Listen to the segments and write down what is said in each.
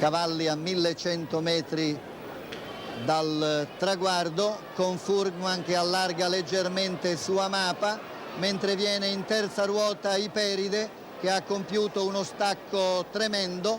cavalli a 1100 metri dal traguardo, con Furgman che allarga leggermente su Amapa, mentre viene in terza ruota Iperide che ha compiuto uno stacco tremendo,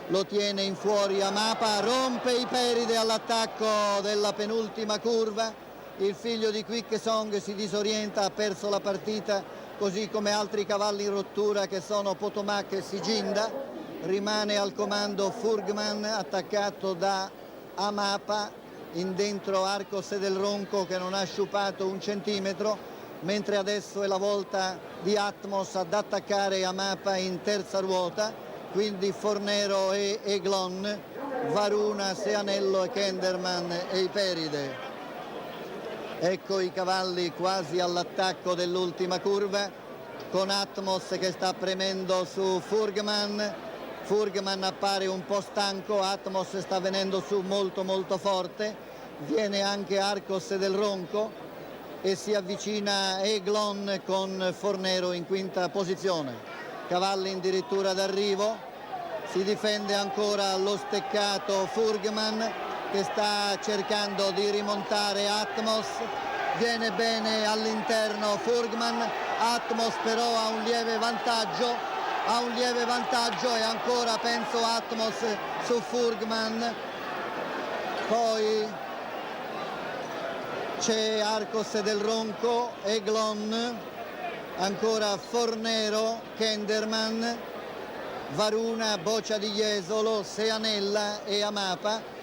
lo tiene in fuori Amapa, rompe Iperide all'attacco della penultima curva, il figlio di Quick Song si disorienta, ha perso la partita, così come altri cavalli in rottura che sono Potomac e Siginda. Rimane al comando Furgman attaccato da Amapa, in dentro Arcos del Ronco che non ha sciupato un centimetro, mentre adesso è la volta di Atmos ad attaccare Amapa in terza ruota, quindi Fornero e Eglon, Varuna, Seanello e Kenderman e Iperide. Ecco i cavalli quasi all'attacco dell'ultima curva, con Atmos che sta premendo su Furgman. Furgman appare un po' stanco, Atmos sta venendo su molto forte, viene anche Arcos del Ronco e si avvicina Eglon con Fornero in quinta posizione. Cavalli addirittura d'arrivo, si difende ancora lo steccato Furgman che sta cercando di rimontare Atmos, viene bene all'interno Furgman, Atmos però ha un lieve vantaggio e ancora penso Atmos su Furgman, poi c'è Arcos del Ronco, Eglon, ancora Fornero, Kenderman, Varuna, Boccia di Jesolo, Seanella e Amapa.